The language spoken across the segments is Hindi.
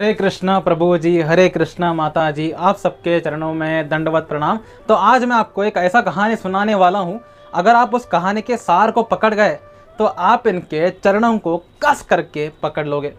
हरे कृष्णा प्रभु जी, हरे कृष्णा माता जी, आप सबके चरणों में दंडवत प्रणाम। तो आज मैं आपको एक ऐसा कहानी सुनाने वाला हूँ। अगर आप उस कहानी के सार को पकड़ गए तो आप इनके चरणों को कस करके पकड़ लोगे।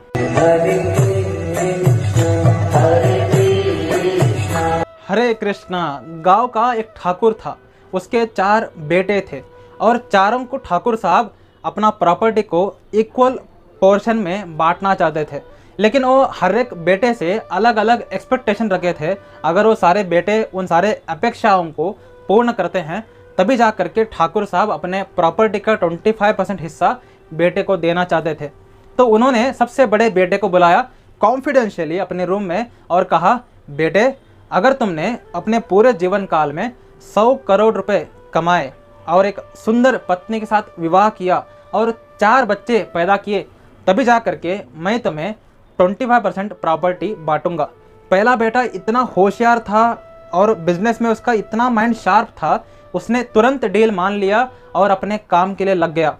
हरे कृष्णा। गांव का एक ठाकुर था, उसके 4 बेटे थे और चारों को ठाकुर साहब अपना प्रॉपर्टी को इक्वल पोर्शन में बांटना चाहते थे। लेकिन वो हर एक बेटे से अलग अलग एक्सपेक्टेशन रखे थे। अगर वो सारे बेटे उन सारे अपेक्षाओं को पूर्ण करते हैं तभी जा करके ठाकुर साहब अपने प्रॉपर्टी का 25% हिस्सा बेटे को देना चाहते थे। तो उन्होंने सबसे बड़े बेटे को बुलाया कॉन्फिडेंशियली अपने रूम में और कहा, बेटे, अगर तुमने अपने पूरे जीवन काल में 100 करोड़ रुपए कमाए और एक सुंदर पत्नी के साथ विवाह किया और 4 बच्चे पैदा किए तभी जा करके मैं तुम्हें 25% प्रॉपर्टी बांटूंगा। पहला बेटा इतना होशियार था और बिजनेस में उसका इतना माइंड शार्प था, उसने तुरंत डील मान लिया और अपने काम के लिए लग गया।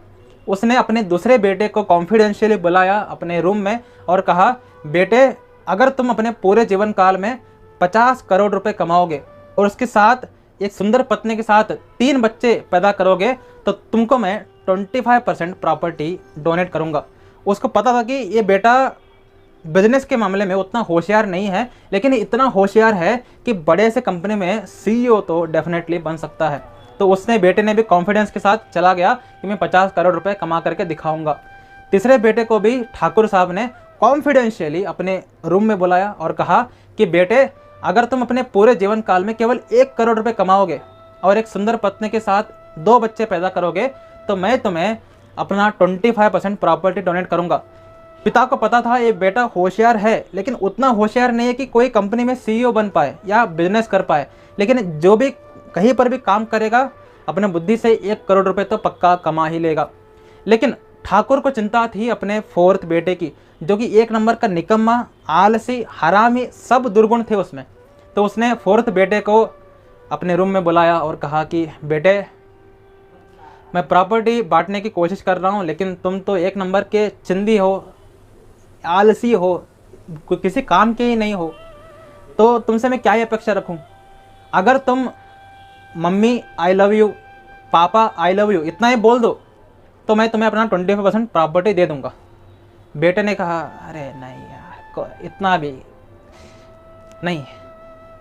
उसने अपने दूसरे बेटे को कॉन्फिडेंशियली बुलाया अपने रूम में और कहा, बेटे, अगर तुम अपने पूरे जीवन काल में 50 करोड़ रुपए कमाओगे और उसके साथ एक सुंदर पत्नी के साथ 3 बच्चे पैदा करोगे तो तुमको मैं 25% प्रॉपर्टी डोनेट करूंगा। उसको पता था कि ये बेटा बिजनेस के मामले में उतना होशियार नहीं है, लेकिन इतना होशियार है कि बड़े से कंपनी में सीईओ तो डेफिनेटली बन सकता है। तो उसने बेटे ने भी कॉन्फिडेंस के साथ चला गया कि मैं 50 करोड़ रुपए कमा करके दिखाऊंगा। तीसरे बेटे को भी ठाकुर साहब ने कॉन्फिडेंशियली अपने रूम में बुलाया और कहा कि बेटे, अगर तुम अपने पूरे जीवन काल में केवल 1 करोड़ रुपए कमाओगे और एक सुंदर पत्नी के साथ 2 बच्चे पैदा करोगे तो मैं तुम्हें अपना 25% प्रॉपर्टी डोनेट करूंगा। पिता को पता था ये बेटा होशियार है, लेकिन उतना होशियार नहीं है कि कोई कंपनी में सीईओ बन पाए या बिजनेस कर पाए, लेकिन जो भी कहीं पर भी काम करेगा अपने बुद्धि से 1 करोड़ रुपए तो पक्का कमा ही लेगा। लेकिन ठाकुर को चिंता थी अपने 4th बेटे की, जो कि 1 नंबर का निकम्मा, आलसी, हरामी, सब दुर्गुण थे उसमें। तो उसने 4th बेटे को अपने रूम में बुलाया और कहा कि बेटे, मैं प्रॉपर्टी बांटने की कोशिश कर रहा हूँ, लेकिन तुम तो 1 नंबर के चिंदी हो, आलसी हो, किसी काम के ही नहीं हो, तो तुमसे मैं क्या ही अपेक्षा रखूँ। अगर तुम मम्मी आई लव यू, पापा आई लव यू इतना ही बोल दो तो मैं तुम्हें अपना 25% प्रॉपर्टी दे दूंगा। बेटे ने कहा, अरे नहीं यार, इतना भी नहीं।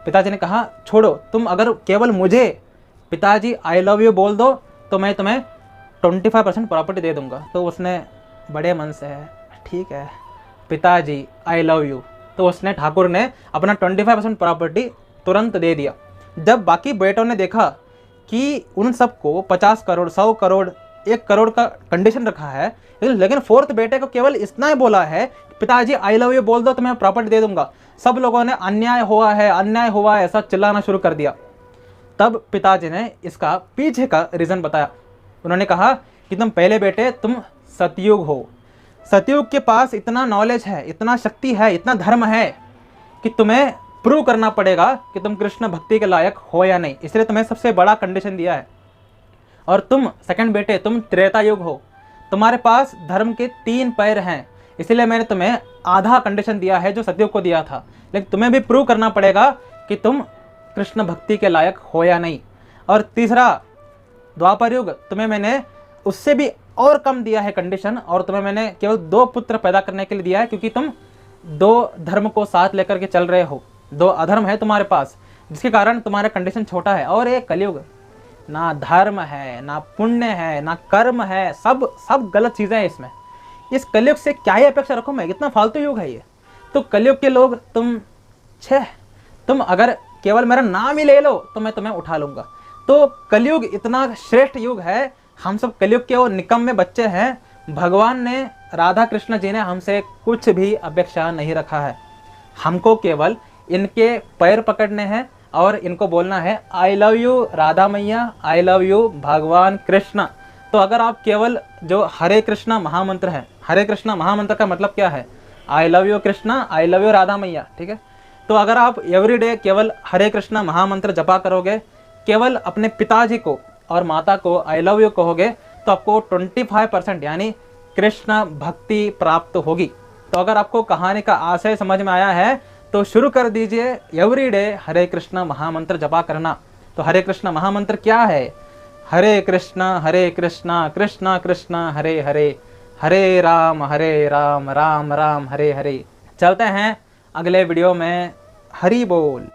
पिताजी ने कहा, छोड़ो, तुम अगर केवल मुझे पिताजी आई लव यू बोल दो तो मैं तुम्हें 25% प्रॉपर्टी दे दूंगा। तो उसने बड़े मन से, ठीक है पिताजी आई लव यू, तो उसने ठाकुर ने अपना 25% प्रॉपर्टी तुरंत दे दिया। जब बाकी बेटों ने देखा कि उन सबको 50 करोड़, 100 करोड़, 1 करोड़ का कंडीशन रखा है, लेकिन 4th बेटे को केवल इतना ही बोला है, पिताजी आई लव यू बोल दो तो मैं प्रॉपर्टी दे दूंगा, सब लोगों ने अन्याय हुआ है, अन्याय हुआ है ऐसा चिल्लाना शुरू कर दिया। तब पिताजी ने इसका पीछे का रीज़न बताया। उन्होंने कहा कि तुम पहले बेटे, तुम सतयुग हो, सतयुग के पास इतना नॉलेज है, इतना शक्ति है, इतना धर्म है कि तुम्हें प्रूव करना पड़ेगा कि तुम कृष्ण भक्ति के लायक हो या नहीं, इसलिए तुम्हें सबसे बड़ा कंडीशन दिया है। और तुम 2nd बेटे, तुम त्रेता युग हो, तुम्हारे पास धर्म के 3 पैर हैं, इसलिए मैंने तुम्हें आधा कंडीशन दिया है जो सतयुग को दिया था, लेकिन तुम्हें भी प्रूव करना पड़ेगा कि तुम कृष्ण भक्ति के लायक हो या नहीं। और तीसरा द्वापर युग, तुम्हें मैंने उससे भी और कम दिया है कंडीशन, और तुम्हें मैंने केवल 2 पुत्र पैदा करने के लिए दिया है, क्योंकि तुम 2 धर्म को साथ लेकर के चल रहे हो, 2 अधर्म है तुम्हारे पास, जिसके कारण तुम्हारा कंडीशन छोटा है। और ये कलयुग, ना धर्म है, ना पुण्य है, ना कर्म है, सब गलत चीज़ें हैं इसमें। इस कलयुग से क्या ही अपेक्षा रखूँ मैं, इतना फालतू युग है ये। तो कलयुग के लोग तुम अगर केवल मेरा नाम ही ले लो तो मैं तुम्हें उठा लूँगा। तो कलयुग इतना श्रेष्ठ युग है, हम सब कलयुग के वो निकम्मे बच्चे हैं। भगवान ने, राधा कृष्ण जी ने हमसे कुछ भी अपेक्षा नहीं रखा है, हमको केवल इनके पैर पकड़ने हैं और इनको बोलना है आई लव यू राधा मैया, आई लव यू भगवान कृष्ण। तो अगर आप केवल जो हरे कृष्णा महामंत्र है, हरे कृष्णा महामंत्र का मतलब क्या है, I love you Krishna, I love you Radha मैया, ठीक है। तो अगर आप एवरीडे केवल हरे कृष्णा महामंत्र जपा करोगे, केवल अपने पिताजी को और माता को आई लव यू कहोगे, तो आपको 25% यानी कृष्ण भक्ति प्राप्त होगी। तो अगर आपको कहानी का आशय समझ में आया है तो शुरू कर दीजिए एवरीडे हरे कृष्ण महामंत्र जपा करना। तो हरे कृष्ण महामंत्र क्या है? हरे कृष्ण कृष्ण कृष्ण हरे हरे, हरे राम राम राम हरे हरे। चलते हैं अगले वीडियो में। हरि बोल।